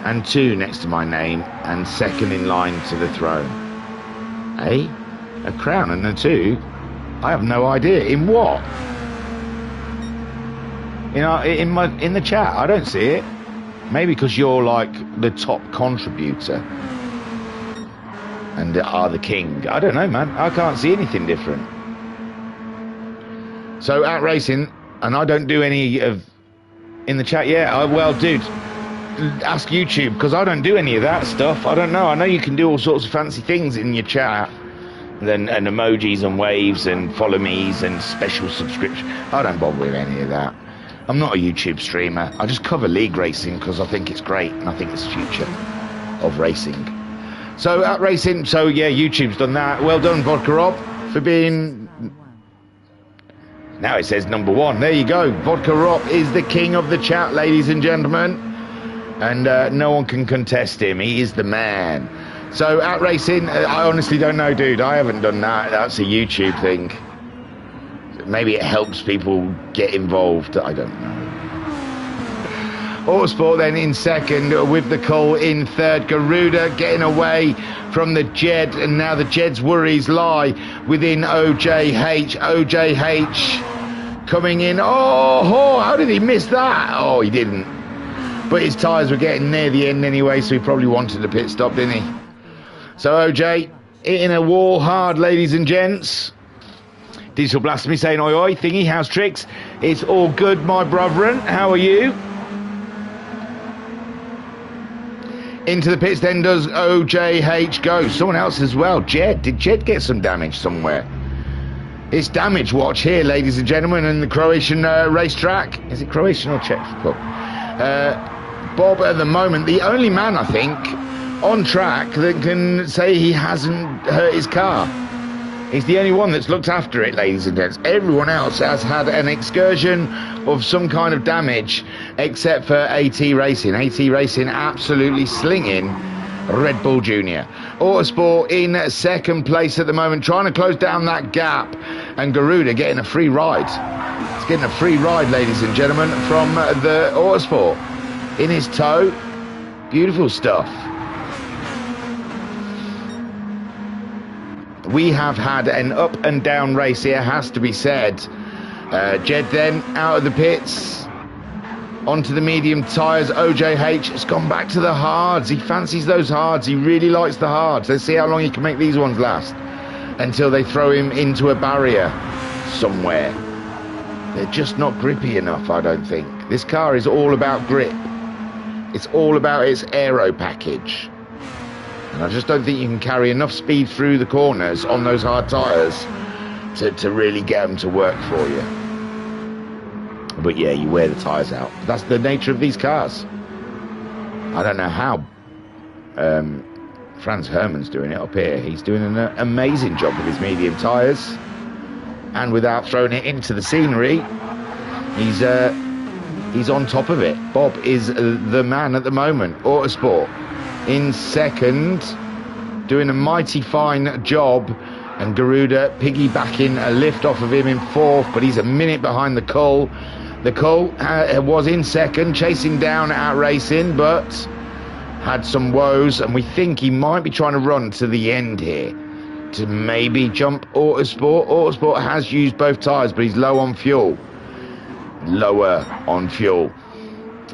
and 2 next to my name and second in line to the throne? A crown and a 2? I have no idea. In what? You know, in the chat, I don't see it. Maybe because you're like the top contributor and are the king. I don't know, man. I can't see anything different. So at racing, and I don't do any of in the chat. Yeah, well, dude, ask YouTube because I don't do any of that stuff. I don't know. I know you can do all sorts of fancy things in your chat, and emojis and waves and follow me's and special subscription. I don't bother with any of that. I'm not a YouTube streamer. I just cover league racing because I think it's great and I think it's the future of racing. So at racing, so yeah, YouTube's done that. Well done, Vodkarov, for being. Now it says number 1. There you go. Vodkarov is the king of the chat, ladies and gentlemen. And no one can contest him. He is the man. So at racing, I honestly don't know, dude. I haven't done that. That's a YouTube thing. Maybe it helps people get involved. I don't know. Autosport then in second with the Cole in third. Garuda getting away from the Jed, and now the Jed's worries lie within OJH. OJH coming in. Oh, how did he miss that? Oh, he didn't. But his tyres were getting near the end anyway, so he probably wanted a pit stop, didn't he? So OJ hitting a wall hard, ladies and gents. Digital Blasphemy saying, oi, oi, thingy, how's tricks? It's all good, my brethren. How are you? Into the pits then does OJH go. Someone else as well. Jed. Did Jed get some damage somewhere? It's damage watch here, ladies and gentlemen, in the Croatian racetrack. Is it Croatian or Czech? Bob, at the moment, the only man, I think, on track that can say he hasn't hurt his car. He's the only one that's looked after it, ladies and gents. Everyone else has had an excursion of some kind of damage, except for AT Racing. AT Racing absolutely slinging Red Bull Junior. Autosport in second place at the moment, trying to close down that gap. And Garuda getting a free ride. He's getting a free ride, ladies and gentlemen, from the Autosport. In his tow. Beautiful stuff. We have had an up and down race here, has to be said. Jed then out of the pits, onto the medium tyres. OJH has gone back to the hards. He fancies those hards. He really likes the hards. Let's see how long he can make these ones last until they throw him into a barrier somewhere. They're just not grippy enough, I don't think. This car is all about grip. It's all about its aero package. And I just don't think you can carry enough speed through the corners on those hard tyres to really get them to work for you. But yeah, you wear the tyres out. That's the nature of these cars. I don't know how Franz Hermann's doing it up here. He's doing an amazing job with his medium tyres. And without throwing it into the scenery, he's on top of it. Bob is the man at the moment. Autosport in second, doing a mighty fine job, and Garuda piggybacking a lift off of him in fourth, but he's a minute behind the Cull. The Cull was in second, chasing down Out Racing, but had some woes, and we think he might be trying to run to the end here to maybe jump Autosport. Autosport has used both tyres, but he's low on fuel. Lower on fuel.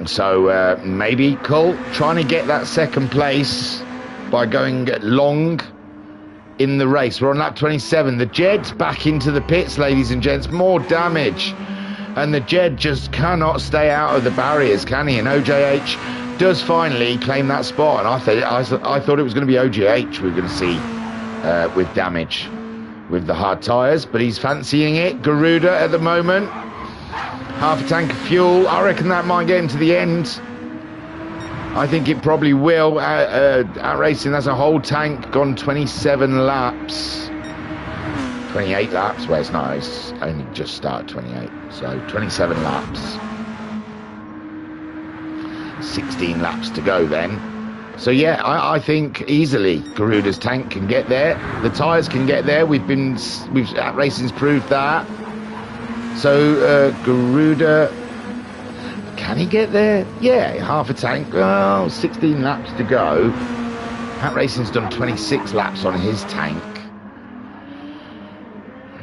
So maybe Cull trying to get that second place by going long in the race. We're on lap 27. The Jed's back into the pits, ladies and gents. More damage. And the Jed just cannot stay out of the barriers, can he? And OJH does finally claim that spot. And I thought it was going to be OJH we were going to see with damage with the hard tyres. But he's fancying it. Garuda at the moment. Half a tank of fuel. I reckon that might get him to the end. I think it probably will. Out Racing, that's a whole tank gone 27 laps. 28 laps. Well, it's not. It's only just started 28. So 27 laps. 16 laps to go then. So yeah, I think easily Garuda's tank can get there. The tyres can get there. Out Racing's proved that. So Garuda, can he get there? Yeah, half a tank. Well, 16 laps to go. Out Racing's done 26 laps on his tank.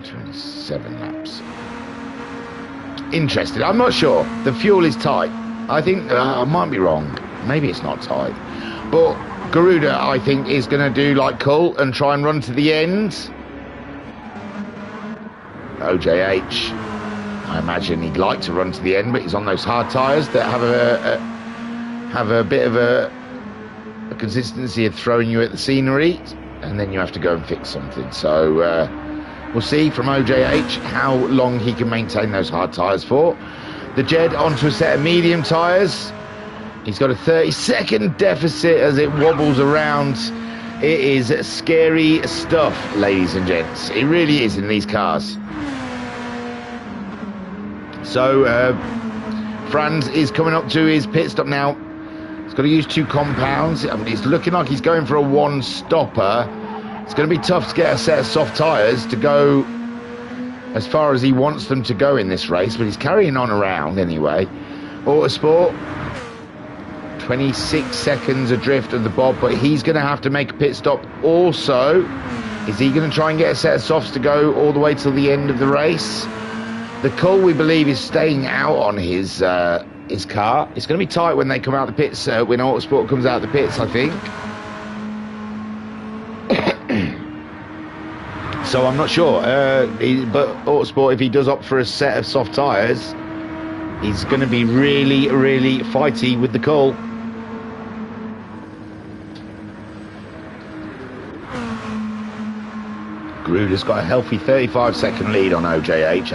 27 laps. Interested. I'm not sure. The fuel is tight. I think I might be wrong. Maybe it's not tight. But Garuda, I think, is going to do like Cull and try and run to the end. OJH, I imagine he'd like to run to the end, but he's on those hard tyres that have a bit of a consistency of throwing you at the scenery, and then you have to go and fix something. So we'll see from OJH how long he can maintain those hard tyres for. The Jed onto a set of medium tyres. He's got a 30-second deficit as it wobbles around. It is scary stuff, ladies and gents. It really is in these cars. So Franz is coming up to his pit stop now. He's got to use 2 compounds. I mean, it's looking like he's going for a 1-stopper. It's going to be tough to get a set of soft tyres to go as far as he wants them to go in this race, but he's carrying on around anyway. Autosport, 26 seconds adrift of the Bob, but he's going to have to make a pit stop also. Is he going to try and get a set of softs to go all the way till the end of the race? The Cull, we believe, is staying out on his car. It's going to be tight when they come out the pits, when Autosport comes out the pits, I think. So I'm not sure. But Autosport, if he does opt for a set of soft tyres, he's going to be really, really fighty with the Cull. Garuda's got a healthy 35-second lead on OJH.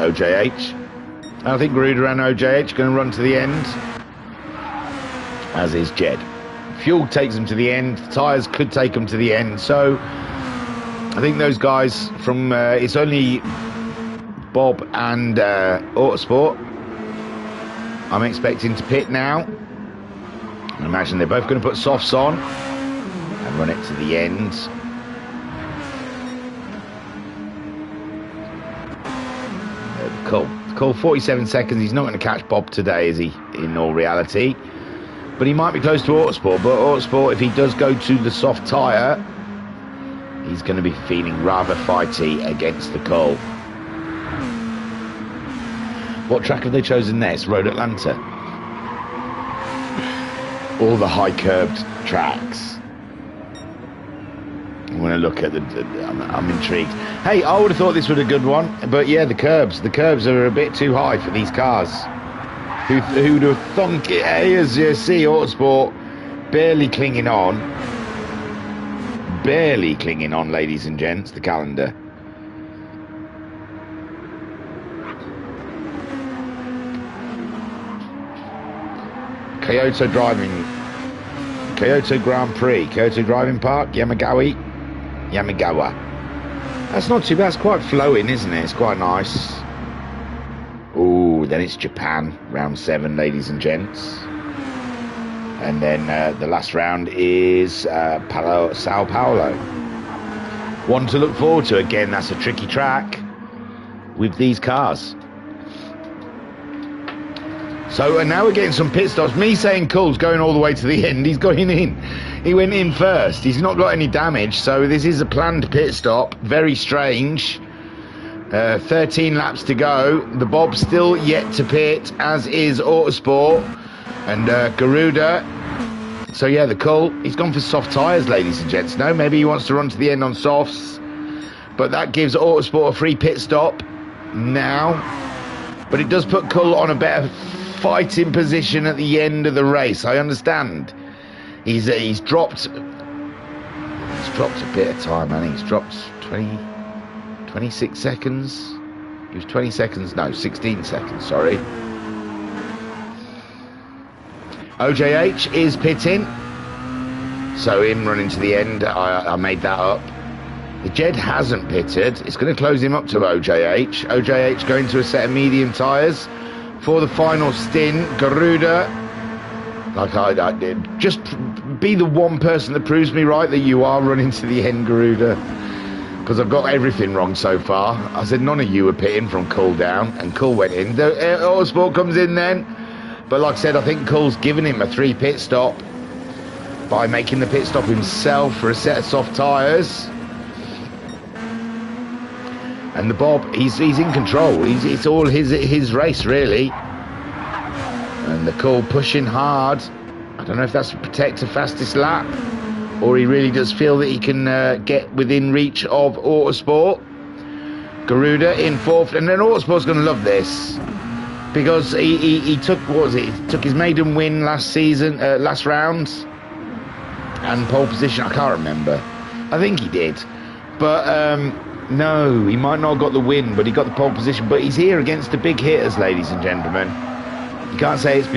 I think Garuda and OJH are going to run to the end, as is Jed. Fuel takes them to the end. Tyres could take them to the end. So I think those guys from it's only Bob and Autosport I'm expecting to pit now. I imagine they're both going to put softs on and run it to the end. Cull, 47 seconds. He's not going to catch Bob today, is he, in all reality? But he might be close to Autosport. But Autosport, if he does go to the soft tyre, he's going to be feeling rather fighty against the Cull. What track have they chosen next? Road Atlanta. All the high curved tracks. I'm going to look at I'm intrigued. Hey, I would have thought this was a good one, but yeah, the curbs are a bit too high for these cars. Who'd have thunk it? As you see, Autosport barely clinging on. Barely clinging on, ladies and gents, the calendar. Kyoto Grand Prix, Kyoto Driving Park, Yamagawa. That's not too bad, it's quite flowing, isn't it? It's quite nice. Ooh, then it's Japan, round 7, ladies and gents. And then the last round is Sao Paulo. One to look forward to. Again, that's a tricky track with these cars. So and now we're getting some pit stops. Me saying Cole's going all the way to the end. He's going in. He went in first. He's not got any damage. So this is a planned pit stop. Very strange. 13 laps to go. The Bob's still yet to pit, as is Autosport and Garuda. So yeah, the Cole, he's gone for soft tyres, ladies and gents. No, maybe he wants to run to the end on softs. But that gives Autosport a free pit stop now. But it does put Cole on a better fighting position at the end of the race. I understand. He's dropped a bit of time, man. He's dropped 26 seconds. He was 20 seconds, no, 16 seconds, sorry. OJH is pitting. So him running to the end, I made that up. The Jed hasn't pitted. It's going to close him up to OJH. OJH going to a set of medium tyres for the final stint. Garuda, like I did, just be the one person that proves me right that you are running to the end, Garuda, because I've got everything wrong so far. I said none of you were pitting from Cull down, and Cull went in. The Autosport comes in then, but like I said, I think Cull's given him a 3 pit stop by making the pit stop himself for a set of soft tyres. And the Bob, he's in control. It's all his race, really. And the Cull pushing hard. I don't know if that's to protect the fastest lap, or he really does feel that he can get within reach of Autosport. Garuda in 4th, and then Autosport's going to love this, because he took, what was it? He took his maiden win last season, last round, and pole position. I can't remember. I think he did, but no, he might not have got the win, but he got the pole position. But he's here against the big hitters, ladies and gentlemen. You can't say it's